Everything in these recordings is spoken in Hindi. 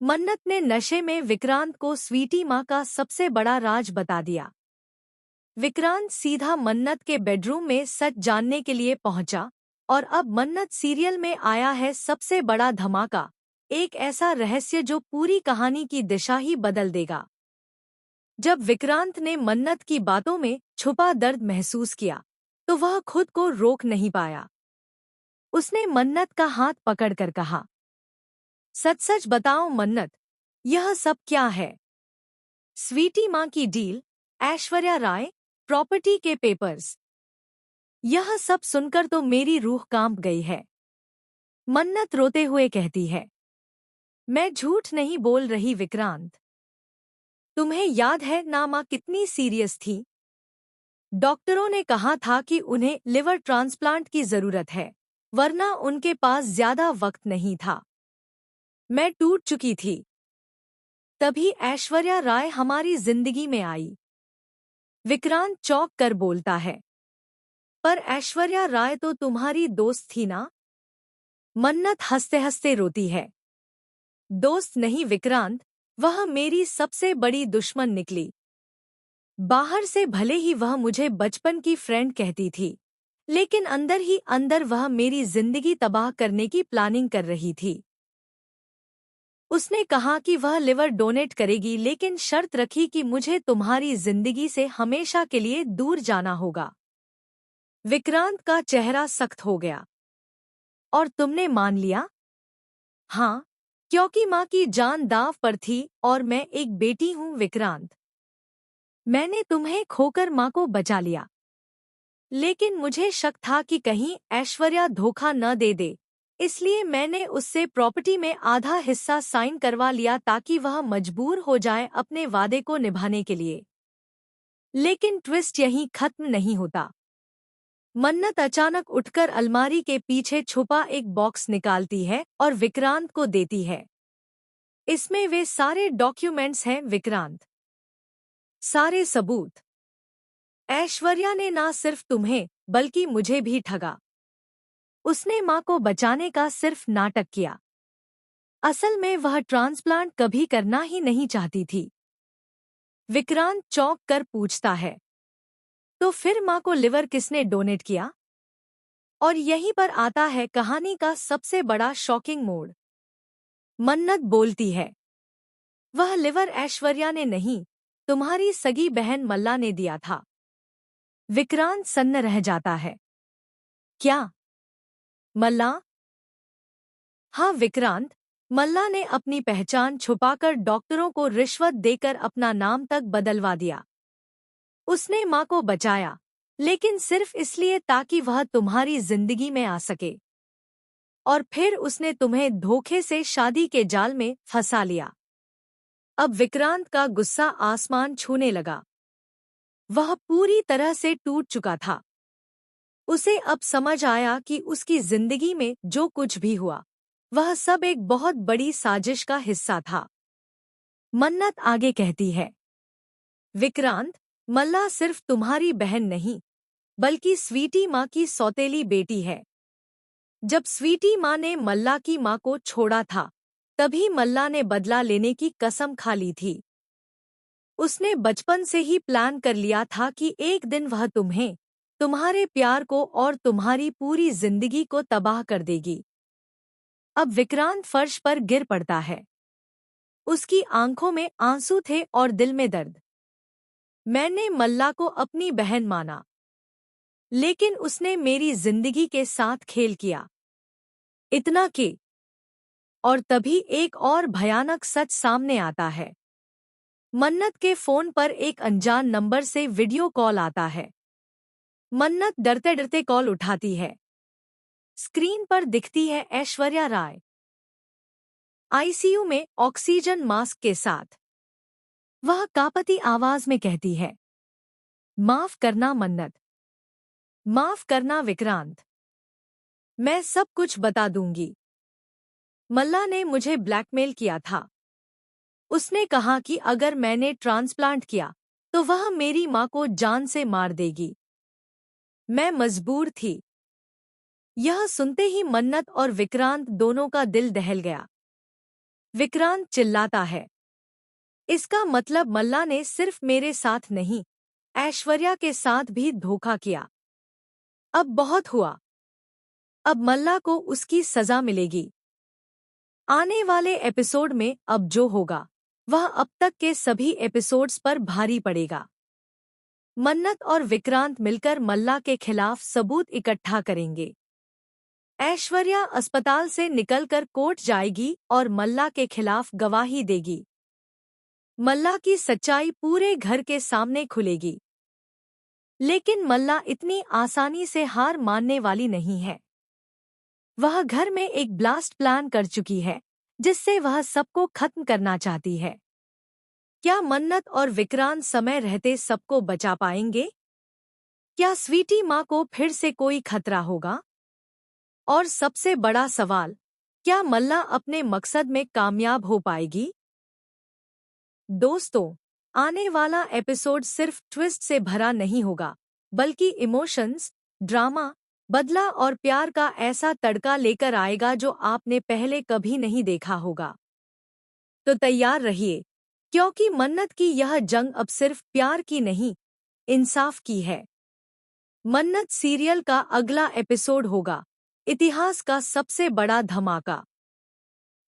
मन्नत ने नशे में विक्रांत को स्वीटी माँ का सबसे बड़ा राज बता दिया। विक्रांत सीधा मन्नत के बेडरूम में सच जानने के लिए पहुंचा और अब मन्नत सीरियल में आया है सबसे बड़ा धमाका, एक ऐसा रहस्य जो पूरी कहानी की दिशा ही बदल देगा। जब विक्रांत ने मन्नत की बातों में छुपा दर्द महसूस किया, तो वह खुद को रोक नहीं पाया। उसने मन्नत का हाथ पकड़कर कहा, सच सच बताओ मन्नत, यह सब क्या है? स्वीटी माँ की डील, ऐश्वर्या राय, प्रॉपर्टी के पेपर्स, यह सब सुनकर तो मेरी रूह कांप गई है। मन्नत रोते हुए कहती है, मैं झूठ नहीं बोल रही विक्रांत। तुम्हें याद है ना माँ कितनी सीरियस थी? डॉक्टरों ने कहा था कि उन्हें लिवर ट्रांसप्लांट की जरूरत है, वरना उनके पास ज्यादा वक्त नहीं था। मैं टूट चुकी थी। तभी ऐश्वर्या राय हमारी जिंदगी में आई। विक्रांत चौंक कर बोलता है, पर ऐश्वर्या राय तो तुम्हारी दोस्त थी ना? मन्नत हंसते हंसते रोती है, दोस्त नहीं विक्रांत, वह मेरी सबसे बड़ी दुश्मन निकली। बाहर से भले ही वह मुझे बचपन की फ्रेंड कहती थी, लेकिन अंदर ही अंदर वह मेरी जिंदगी तबाह करने की प्लानिंग कर रही थी। उसने कहा कि वह लिवर डोनेट करेगी, लेकिन शर्त रखी कि मुझे तुम्हारी जिंदगी से हमेशा के लिए दूर जाना होगा। विक्रांत का चेहरा सख्त हो गया। और तुमने मान लिया? हाँ, क्योंकि माँ की जान दांव पर थी और मैं एक बेटी हूँ विक्रांत। मैंने तुम्हें खोकर माँ को बचा लिया, लेकिन मुझे शक था कि कहीं ऐश्वर्या धोखा न दे दे, इसलिए मैंने उससे प्रॉपर्टी में आधा हिस्सा साइन करवा लिया ताकि वह मजबूर हो जाए अपने वादे को निभाने के लिए। लेकिन ट्विस्ट यहीं खत्म नहीं होता। मन्नत अचानक उठकर अलमारी के पीछे छुपा एक बॉक्स निकालती है और विक्रांत को देती है। इसमें वे सारे डॉक्यूमेंट्स हैं विक्रांत, सारे सबूत। ऐश्वर्या ने ना सिर्फ तुम्हें बल्कि मुझे भी ठगा। उसने माँ को बचाने का सिर्फ नाटक किया। असल में वह ट्रांसप्लांट कभी करना ही नहीं चाहती थी। विक्रांत चौंक कर पूछता है, तो फिर माँ को लिवर किसने डोनेट किया? और यहीं पर आता है कहानी का सबसे बड़ा शॉकिंग मोड़। मन्नत बोलती है, वह लिवर ऐश्वर्या ने नहीं, तुम्हारी सगी बहन मल्ला ने दिया था। विक्रांत सन्न रह जाता है। क्या? मल्ला? हाँ विक्रांत, मल्ला ने अपनी पहचान छुपाकर डॉक्टरों को रिश्वत देकर अपना नाम तक बदलवा दिया। उसने माँ को बचाया, लेकिन सिर्फ इसलिए ताकि वह तुम्हारी जिंदगी में आ सके। और फिर उसने तुम्हें धोखे से शादी के जाल में फंसा लिया। अब विक्रांत का गुस्सा आसमान छूने लगा। वह पूरी तरह से टूट चुका था। उसे अब समझ आया कि उसकी जिंदगी में जो कुछ भी हुआ, वह सब एक बहुत बड़ी साजिश का हिस्सा था। मन्नत आगे कहती है, विक्रांत, मल्ला सिर्फ तुम्हारी बहन नहीं, बल्कि स्वीटी माँ की सौतेली बेटी है। जब स्वीटी माँ ने मल्ला की माँ को छोड़ा था, तभी मल्ला ने बदला लेने की कसम खा ली थी। उसने बचपन से ही प्लान कर लिया था कि एक दिन वह तुम्हें, तुम्हारे प्यार को और तुम्हारी पूरी जिंदगी को तबाह कर देगी। अब विक्रांत फर्श पर गिर पड़ता है। उसकी आंखों में आंसू थे और दिल में दर्द। मैंने मल्ला को अपनी बहन माना, लेकिन उसने मेरी जिंदगी के साथ खेल किया। इतना कि और तभी एक और भयानक सच सामने आता है। मन्नत के फोन पर एक अनजान नंबर से वीडियो कॉल आता है। मन्नत डरते डरते कॉल उठाती है। स्क्रीन पर दिखती है ऐश्वर्या राय, आईसीयू में ऑक्सीजन मास्क के साथ। वह कांपती आवाज में कहती है, माफ करना मन्नत, माफ करना विक्रांत, मैं सब कुछ बता दूंगी। मल्ला ने मुझे ब्लैकमेल किया था। उसने कहा कि अगर मैंने ट्रांसप्लांट किया, तो वह मेरी माँ को जान से मार देगी। मैं मजबूर थी। यह सुनते ही मन्नत और विक्रांत दोनों का दिल दहल गया। विक्रांत चिल्लाता है। इसका मतलब मल्ला ने सिर्फ मेरे साथ नहीं, ऐश्वर्या के साथ भी धोखा किया। अब बहुत हुआ। अब मल्ला को उसकी सजा मिलेगी। आने वाले एपिसोड में अब जो होगा वह अब तक के सभी एपिसोड्स पर भारी पड़ेगा। मन्नत और विक्रांत मिलकर मल्ला के खिलाफ सबूत इकट्ठा करेंगे। ऐश्वर्या अस्पताल से निकलकर कोर्ट जाएगी और मल्ला के खिलाफ गवाही देगी। मल्ला की सच्चाई पूरे घर के सामने खुलेगी। लेकिन मल्ला इतनी आसानी से हार मानने वाली नहीं है। वह घर में एक ब्लास्ट प्लान कर चुकी है, जिससे वह सबको खत्म करना चाहती है। क्या मन्नत और विक्रांत समय रहते सबको बचा पाएंगे? क्या स्वीटी माँ को फिर से कोई खतरा होगा? और सबसे बड़ा सवाल, क्या मल्ला अपने मकसद में कामयाब हो पाएगी? दोस्तों, आने वाला एपिसोड सिर्फ ट्विस्ट से भरा नहीं होगा, बल्कि इमोशंस, ड्रामा, बदला और प्यार का ऐसा तड़का लेकर आएगा जो आपने पहले कभी नहीं देखा होगा। तो तैयार रहिए, क्योंकि मन्नत की यह जंग अब सिर्फ प्यार की नहीं, इंसाफ की है। मन्नत सीरियल का अगला एपिसोड होगा इतिहास का सबसे बड़ा धमाका।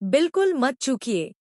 बिल्कुल मत चूकिए।